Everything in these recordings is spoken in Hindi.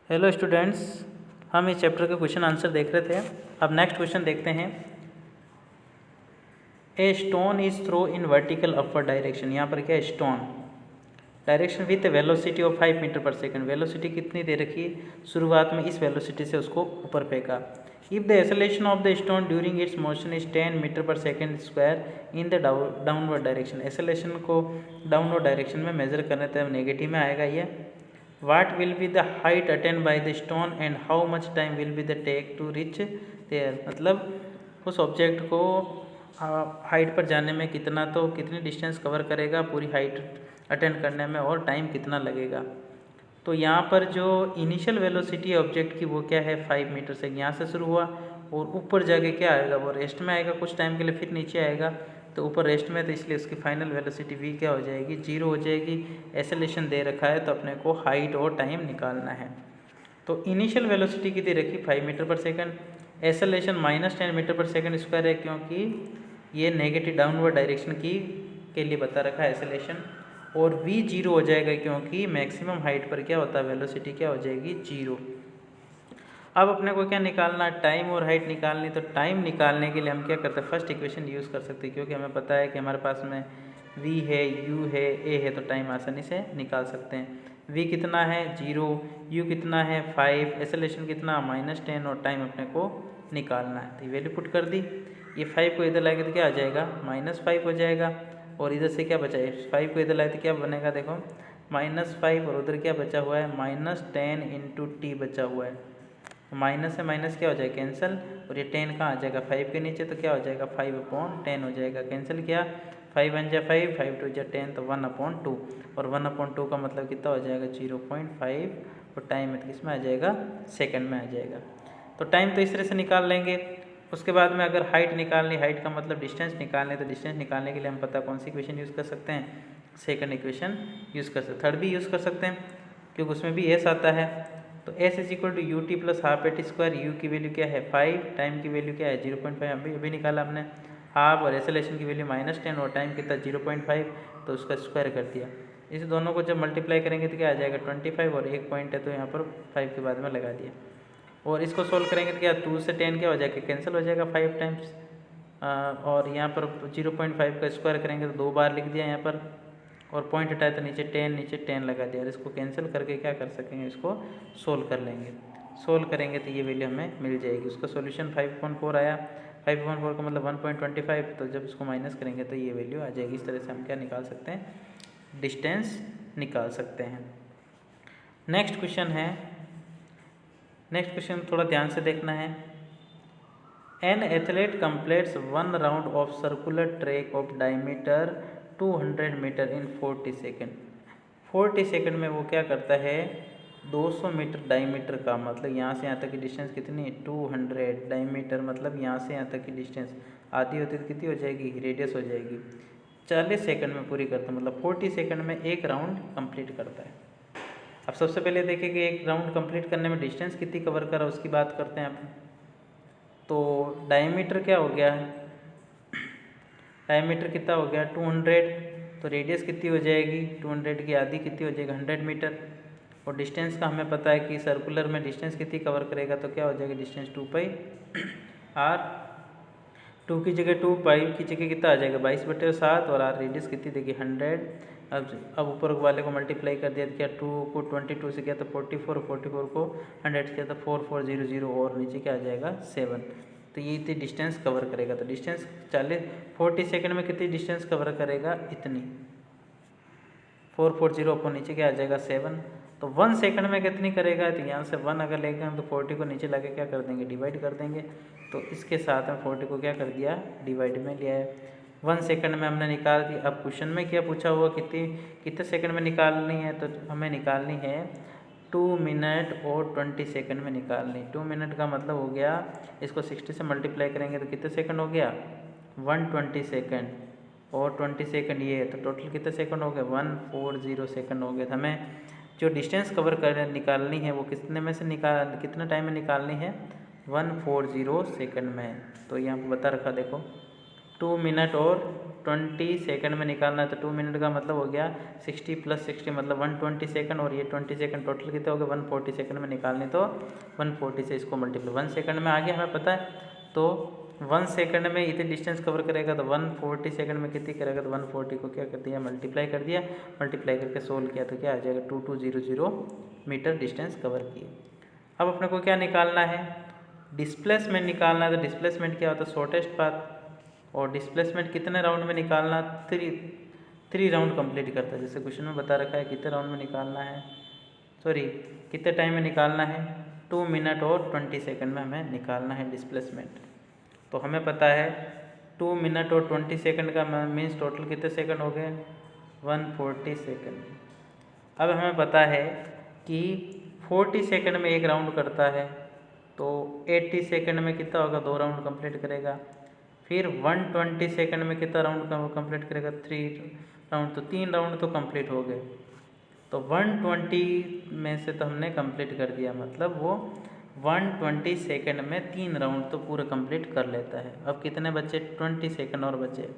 हेलो स्टूडेंट्स, हम इस चैप्टर के क्वेश्चन आंसर देख रहे थे। अब नेक्स्ट क्वेश्चन देखते हैं। A stone is throw in vertical upward direction. यहाँ पर क्या है? Stone direction with velocity of 5 metre पर सेकंड। वेलोसिटी कितनी दे रखी है? शुरुआत में इस वेलोसिटी से उसको ऊपर फेंका। If the acceleration of the stone during its motion is 10 meter पर second square in the downward direction. Acceleration को डाउनवर्ड डायरेक्शन में मेजर करने तब नेगेटिव में आएगा ये। What will be the height attained by the stone and how much time will be the take to reach there। मतलब उस ऑब्जेक्ट को हाइट पर जाने में कितनी डिस्टेंस कवर करेगा, पूरी हाइट अटेंड करने में, और टाइम कितना लगेगा। तो यहाँ पर जो इनिशियल वेलोसिटी है ऑब्जेक्ट की वो क्या है? 5 मीटर से यहाँ से शुरू हुआ और ऊपर जाके क्या आएगा? वो रेस्ट में आएगा कुछ टाइम के लिए, फिर नीचे आएगा। तो ऊपर रेस्ट में, तो इसलिए उसकी फाइनल वेलोसिटी v क्या हो जाएगी? 0 हो जाएगी। एक्सेलरेशन दे रखा है तो अपने को हाइट और टाइम निकालना है। तो इनिशियल वेलोसिटी कितनी रखी? 5 मीटर पर सेकंड। एक्सेलरेशन -10 मीटर पर सेकंड स्क्वायर है, क्योंकि ये नेगेटिव डाउनवर्ड डायरेक्शन के लिए बता रखा है एक्सेलरेशन। और v 0 हो जाएगा, क्योंकि मैक्सिमम हाइट पर क्या होता है? वेलोसिटी क्या हो जाएगी? 0। अब अपने को क्या निकालना? टाइम और हाइट निकालनी। तो टाइम निकालने के लिए हम क्या करते हैं? फर्स्ट इक्वेशन यूज़ कर सकते हैं, क्योंकि हमें पता है कि हमारे पास में v है, u है, a है, तो टाइम आसानी से निकाल सकते हैं। v कितना है? 0। u कितना है? 5। एक्सेलरेशन कितना? -10। और टाइम अपने को निकालना है, तो ये वैल्यू पुट कर दी। ये 5 को इधर लाएंगे तो क्या आ जाएगा? -5 हो जाएगा। और इधर से क्या बचा है? 5 को इधर लाए तो क्या बनेगा? देखो, -5 और उधर क्या बचा हुआ है? -10 × t बचा हुआ है। माइनस से माइनस क्या हो जाएगा? कैंसिल। और ये 10 कहाँ आ जाएगा? 5 के नीचे, तो क्या हो जाएगा? 5/10 हो जाएगा। कैंसिल किया, 5 × 5, 5 × 2 = 10, तो 1/2। और 1/2 का मतलब कितना हो जाएगा? 0.5। और टाइम में किस में आ जाएगा? सेकंड में आ जाएगा। तो टाइम तो इस तरह से निकाल लेंगे। उसके बाद में अगर हाइट निकालनी, हाइट का मतलब डिस्टेंस निकालने, तो डिस्टेंस निकालने के लिए हम पता कौन सी इक्वेशन यूज़ कर सकते हैं? सेकंड इक्वेशन यूज़ कर सकते। थर्ड भी यूज़ कर सकते हैं, क्योंकि उसमें भी एस आता है। तो s = ut + ½ यू की वैल्यू क्या है? 5। टाइम की वैल्यू क्या है? 0.5। अभी निकाला हमने हाफ। और एक्सेलरेशन की वैल्यू -10 और टाइम कितना? 0.5। तो उसका स्क्वायर कर दिया। इस दोनों को जब मल्टीप्लाई करेंगे तो क्या आ जाएगा? 25। और एक पॉइंट है तो यहाँ पर 5 के बाद में लगा दिया। और इसको सोल्व करेंगे तो क्या? 2 से 10 क्या हो जाएगा? कैंसिल हो जाएगा 5 टाइम्स। और यहाँ पर 0.5 का स्क्वायर करेंगे तो 2 बार लिख दिया यहाँ पर। और पॉइंट हटाए तो नीचे 10 लगा दिया। और इसको कैंसिल करके क्या कर सकेंगे? इसको सोल्व कर लेंगे। सोल्व करेंगे तो ये वैल्यू हमें मिल जाएगी। उसका सॉल्यूशन 5/4 आया। 5/4 का मतलब 1.25। तो जब इसको माइनस करेंगे तो ये वैल्यू आ जाएगी। इस तरह से हम क्या निकाल सकते हैं? डिस्टेंस निकाल सकते हैं। नेक्स्ट क्वेश्चन थोड़ा ध्यान से देखना है। An athlete completes 1 round of circular track of diameter 200 metre in 40 second. 40 second में वो क्या करता है? 200 मीटर डायमीटर का, मतलब यहाँ से यहाँ तक की डिस्टेंस कितनी है? 200 डायमीटर, मतलब यहाँ से यहाँ तक की डिस्टेंस आधी होती तो कितनी हो जाएगी? रेडियस हो जाएगी। 40 सेकंड में पूरी करता है, मतलब 40 सेकंड में एक राउंड कंप्लीट करता है। अब सबसे पहले देखें कि एक राउंड कंप्लीट करने में डिस्टेंस कितनी कवर करा, उसकी बात करते हैं आप। तो डायमीटर क्या हो गया? डायमीटर कितना हो गया? 200। तो रेडियस कितनी हो जाएगी? 200 की आधी कितनी हो जाएगी? 100 मीटर। और डिस्टेंस का हमें पता है कि सर्कुलर में डिस्टेंस कितनी कवर करेगा, तो क्या हो जाएगा? Distance 2πr। 2 की जगह 2, पाई की जगह कितना आ जाएगा? 22/7। और आर रेडियस कितनी देखिए? 100। अब ऊपर वाले को मल्टीप्लाई कर दिया तो क्या? 2 को 22 से किया तो 44, 44 को 100 से किया तो 4400, और नीचे क्या आ जाएगा? 7। तो ये इतनी डिस्टेंस कवर करेगा। तो डिस्टेंस 40 सेकंड में कितनी डिस्टेंस कवर करेगा? इतनी। 440 अपन नीचे क्या आ जाएगा? 7। तो 1 सेकंड में कितनी करेगा? तो यहाँ से 1 अगर लेंगे हम तो 40 को नीचे लाके क्या कर देंगे? डिवाइड कर देंगे। तो इसके साथ में 40 को क्या कर दिया? डिवाइड में लिया है। 1 सेकंड में हमने निकाल दी। अब क्वेश्चन में क्या पूछा हुआ? कितने सेकंड में निकालनी है? तो हमें निकालनी है 2 मिनट और 20 सेकंड में निकालनी। 2 मिनट का मतलब हो गया, इसको 60 से मल्टीप्लाई करेंगे तो कितने सेकंड हो गया? 120 सेकंड। और 20 सेकंड ये है, तो टोटल कितने सेकंड हो गए? 140 सेकंड हो गए। तो हमें जो डिस्टेंस कवर कर निकालनी है वो कितने टाइम में निकालनी है? 140 सेकंड में। तो यहाँ पर बता रखा देखो, 2 मिनट और 20 सेकंड में निकालना है, तो 2 मिनट का मतलब हो गया 60 + 60 मतलब 120 सेकंड, और ये 20 सेकंड टोटल कितने हो गए 140 सेकंड में निकालने, तो 140 से इसको मल्टीप्लाई 1 सेकंड में आ गया हमें पता है। तो 1 सेकंड में इतनी डिस्टेंस कवर करेगा, तो 140 सेकंड में कितनी करेगा, तो 140 को क्या कर दिया मल्टीप्लाई कर दिया, मल्टीप्लाई करके सोल्व किया तो क्या आ जाएगा 2200 मीटर डिस्टेंस कवर की। अब अपने को क्या निकालना है, डिस्प्लेसमेंट निकालना है। तो डिस्प्लेसमेंट क्या होता है, शॉर्टेस्ट पाथ, और डिस्प्लेसमेंट कितने राउंड में निकालना, 3 राउंड कंप्लीट करता है। जैसे क्वेश्चन में बता रखा है कितने राउंड में निकालना है, सॉरी कितने टाइम में निकालना है, 2 मिनट और 20 सेकंड में हमें निकालना है डिस्प्लेसमेंट। तो हमें पता है 2 मिनट और 20 सेकंड का मीन्स टोटल कितने सेकंड हो गए 140 सेकंड। अब हमें पता है कि 40 सेकंड में एक राउंड करता है, तो 80 सेकंड में कितना होगा 2 राउंड कंप्लीट करेगा। फिर 120 सेकंड में कितना राउंड कंप्लीट करेगा 3 राउंड, तो 3 राउंड तो कंप्लीट हो गए। तो 120 में से तो हमने कंप्लीट कर दिया, मतलब वो 120 सेकंड में 3 राउंड तो पूरा कंप्लीट कर लेता है। अब कितने बचे 20 सेकंड और बचे,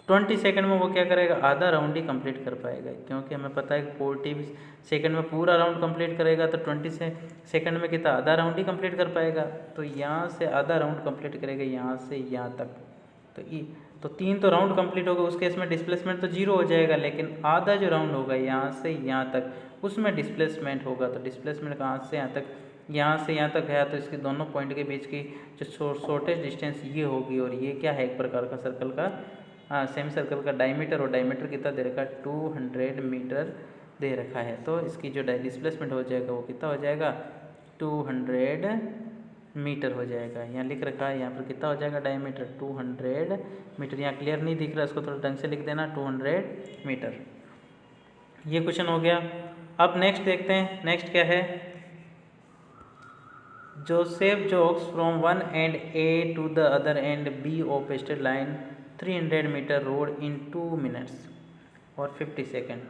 20 सेकंड में वो क्या करेगा आधा राउंड ही कंप्लीट कर पाएगा, क्योंकि हमें पता है कि 40 सेकंड में पूरा राउंड कंप्लीट करेगा, तो 20 सेकंड में कितना आधा राउंड ही कंप्लीट कर पाएगा। तो यहाँ से आधा राउंड कंप्लीट करेगा यहाँ से यहाँ तक, तो 3 तो राउंड कंप्लीट होगा, उस केस में डिस्प्लेसमेंट तो 0 हो जाएगा, लेकिन आधा जो राउंड होगा यहाँ से यहाँ तक उसमें डिस्प्लेसमेंट होगा। तो डिस्प्लेसमेंट कहाँ से यहाँ तक, यहाँ से यहाँ तक है, तो इसके दोनों पॉइंट के बीच की जो शॉर्टेस्ट डिस्टेंस ये होगी, और ये क्या है एक प्रकार का सर्कल का सेम सर्कल का डायमीटर, और डायमीटर कितना दे रखा है 200 मीटर दे रखा है। तो इसकी जो डिस्प्लेसमेंट हो जाएगा वो कितना हो जाएगा 200 मीटर हो जाएगा। यहाँ लिख रखा है, यहाँ पर कितना हो जाएगा डायमीटर 200 मीटर। यहाँ क्लियर नहीं दिख रहा, इसको थोड़ा ढंग से लिख देना 200 मीटर। ये क्वेश्चन हो गया। अब नेक्स्ट देखते हैं, नेक्स्ट क्या है, Joseph jogs from one end A to the other end B of a straight line 300 metre road in 2 minutes और 50 सेकेंड।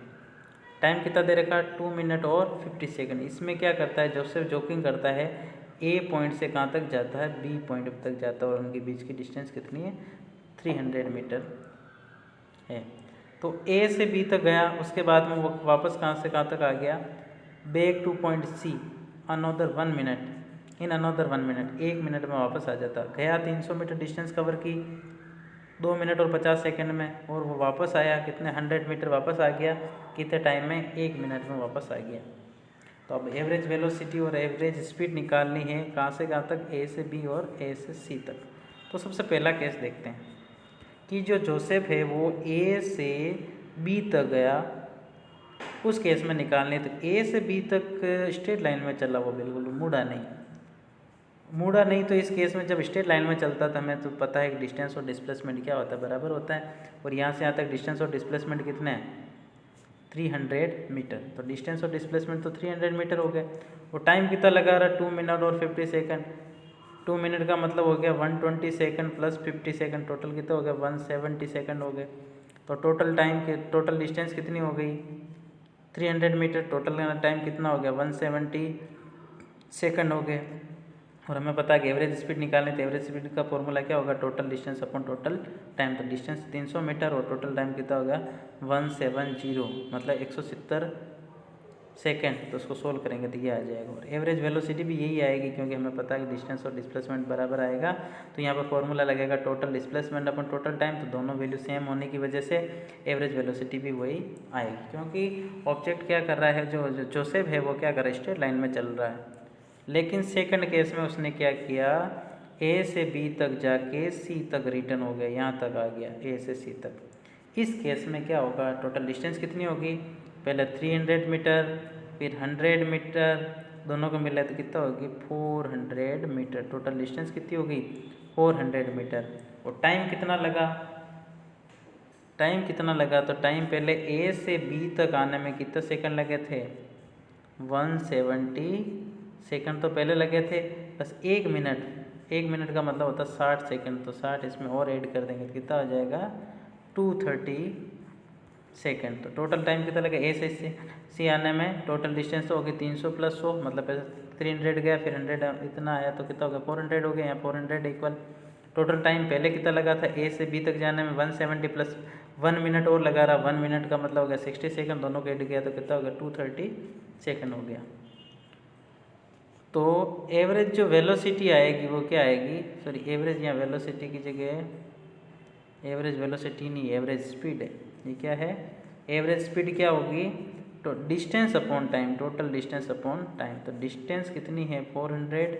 टाइम कितना दे रखा है 2 मिनट और 50 सेकेंड। इसमें क्या करता है जोसेफ जॉगिंग करता है, ए पॉइंट से कहाँ तक जाता है बी पॉइंट तक जाता है, और उनके बीच की डिस्टेंस कितनी है 300 मीटर है। तो ए से बी तक गया, उसके बाद में वो वापस कहाँ से कहाँ तक आ गया, back two point see another 1 minute, in another 1 minute, 1 minute में वापस आ जाता। गया 300 मीटर डिस्टेंस कवर की 2 मिनट और 50 सेकंड में, और वो वापस आया कितने 100 मीटर वापस आ गया, कितने टाइम में 1 मिनट में वापस आ गया। तो अब एवरेज वेलोसिटी और एवरेज स्पीड निकालनी है, कहाँ से कहाँ तक, ए से बी और ए से सी तक। तो सबसे पहला केस देखते हैं कि जो जोसेफ है वो ए से बी तक गया, उस केस में निकालने, तो ए से बी तक स्ट्रेट लाइन में चला, वो बिल्कुल मुड़ा नहीं। तो इस केस में जब स्ट्रेट लाइन में चलता था, हमें तो पता है कि डिस्टेंस और डिस्प्लेसमेंट क्या होता है, बराबर होता है। और यहाँ से यहाँ तक डिस्टेंस और डिस्प्लेसमेंट कितने हैं 300 मीटर। तो डिस्टेंस और डिस्प्लेसमेंट तो 300 मीटर हो गए। और टाइम कितना लगा रहा 2 मिनट और 50 सेकंड। 2 मिनट का मतलब हो गया 120 सेकंड प्लस 50 सेकंड, टोटल कितना हो गया 170 सेकंड हो गए। तो टोटल टाइम के टोटल डिस्टेंस कितनी हो गई 300 मीटर, टोटल टाइम कितना हो गया 170 सेकंड हो गए। और हमें पता है कि एवरेज स्पीड निकालने, तो एवरेज स्पीड का फॉर्मूला क्या होगा total distance upon total time. तो डिस्टेंस 300 मीटर और टोटल टाइम कितना होगा 170, मतलब 170 सेकेंड। तो उसको सोल्व करेंगे तो ये आ जाएगा। और एवरेज वेलोसिटी भी यही आएगी, क्योंकि हमें पता है कि डिस्टेंस और डिस्प्लेसमेंट बराबर आएगा। तो यहाँ पर फॉर्मूला लगेगा टोटल डिस्प्लेसमेंट अपन टोटल टाइम, तो दोनों वैल्यू सेम होने की वजह से एवरेज वेलोसिटी भी वही आएगी। क्योंकि ऑब्जेक्ट क्या कर रहा है, जो जोसेफ है वो क्या कर रहा है स्ट्रेट लाइन में चल रहा है, लेकिन सेकंड केस में उसने क्या किया ए से बी तक जाके सी तक रिटर्न हो गया, यहाँ तक आ गया ए से सी तक। इस केस में क्या होगा टोटल डिस्टेंस कितनी होगी, पहले 300 मीटर फिर 100 मीटर, दोनों को मिला तो कितना होगी 400 मीटर। टोटल डिस्टेंस कितनी होगी 400 मीटर। और टाइम कितना लगा, तो टाइम पहले ए से बी तक आने में कितने सेकंड लगे थे 170 सेकंड तो पहले लगे थे, बस 1 मिनट का मतलब होता है 60 सेकंड। तो 60 इसमें और ऐड कर देंगे तो कितना हो जाएगा 230 सेकंड। तो टोटल टाइम कितना लगा ए से सी आने में, टोटल डिस्टेंस तो होगी 300 + 100, मतलब 300 गया फिर 100 इतना आया तो कितना हो गया 400 हो गया। यहाँ 400 = टोटल टाइम पहले कितना लगा था ए से बी तक जाने में 170 प्लस 1 मिनट और लगा रहा, 1 मिनट का मतलब हो गया 60 सेकंड, दोनों का ऐड किया तो कितना हो गया 230 सेकंड हो गया। तो एवरेज जो वेलोसिटी आएगी वो क्या आएगी, सॉरी एवरेज या वेलोसिटी की जगह एवरेज वेलोसिटी नहीं, एवरेज स्पीड है। ये क्या है, एवरेज स्पीड क्या होगी, तो distance upon time, total distance upon time. तो डिस्टेंस कितनी है 400,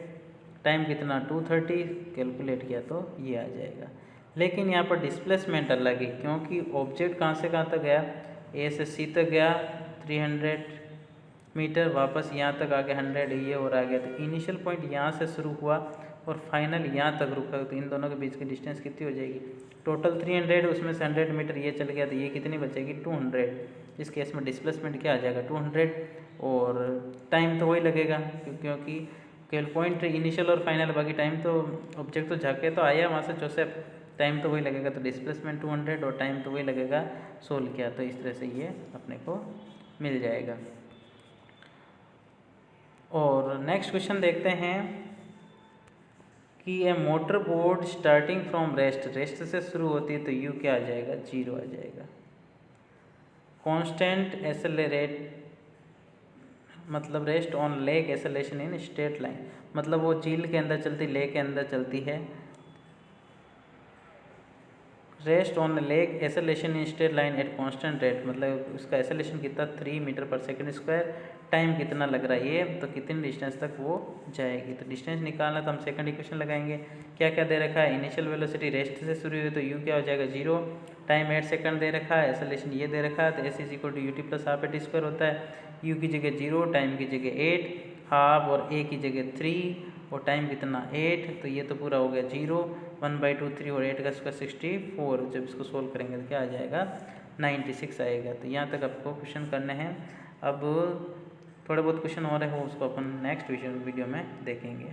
टाइम कितना 230, कैलकुलेट किया तो ये आ जाएगा। लेकिन यहाँ पर डिस्प्लेसमेंट अलग है, क्योंकि ऑब्जेक्ट कहाँ से कहाँ तक गया, ए से सी तक गया 300 मीटर, वापस यहाँ तक आ गया 100, ये और आ गया। तो इनिशियल पॉइंट यहाँ से शुरू हुआ और फाइनल यहाँ तक रुका, तो इन दोनों के बीच की डिस्टेंस कितनी हो जाएगी, टोटल 300, उसमें से 100 मीटर ये चल गया, तो ये कितनी बचेगी 200। इस केस में डिस्प्लेसमेंट क्या आ जाएगा 200, और टाइम तो वही लगेगा क्योंकि केवल पॉइंट इनिशियल और फाइनल, बाकी टाइम तो ऑब्जेक्ट तो जाके तो आया वहाँ से जोसेफ, टाइम तो वही लगेगा। तो डिस्प्लेसमेंट 200 और टाइम तो वही लगेगा, सोल्व किया तो इस तरह से ये अपने को मिल जाएगा। और नेक्स्ट क्वेश्चन देखते हैं कि a motor boat starting from rest, rest से शुरू होती है तो यू क्या आ जाएगा 0 आ जाएगा। कांस्टेंट एक्सेलरेट मतलब rest on lake acceleration in straight line, मतलब वो झील के अंदर चलती, लेक के अंदर चलती है। Rest on lake acceleration in straight line at constant rate, मतलब उसका एक्सेलरेशन कितना 3 मीटर पर सेकंड स्क्वायर, टाइम कितना लग रहा है ये, तो कितनी डिस्टेंस तक वो जाएगी। तो डिस्टेंस निकालना तो हम सेकंड इक्वेशन लगाएंगे। क्या क्या दे रखा है, इनिशियल वेलोसिटी रेस्ट से शुरू हुई तो यू क्या हो जाएगा 0, टाइम 8 सेकंड दे रखा है, एक्सेलरेशन ये दे रखा है, तो s is equal to u t plus half a t square होता है। यू की जगह 0, टाइम की जगह 8, हाफ और ए की जगह 3 और टाइम कितना 8, तो ये तो पूरा हो गया 0, 1/2 3 और 8 का स्क्वायर 64। जब इसको सोल्व करेंगे तो क्या आ जाएगा 96 आएगा। तो यहाँ तक आपको क्वेश्चन करने हैं। अब थोड़े बहुत क्वेश्चन और है, उसको अपन नेक्स्ट वीडियो में देखेंगे।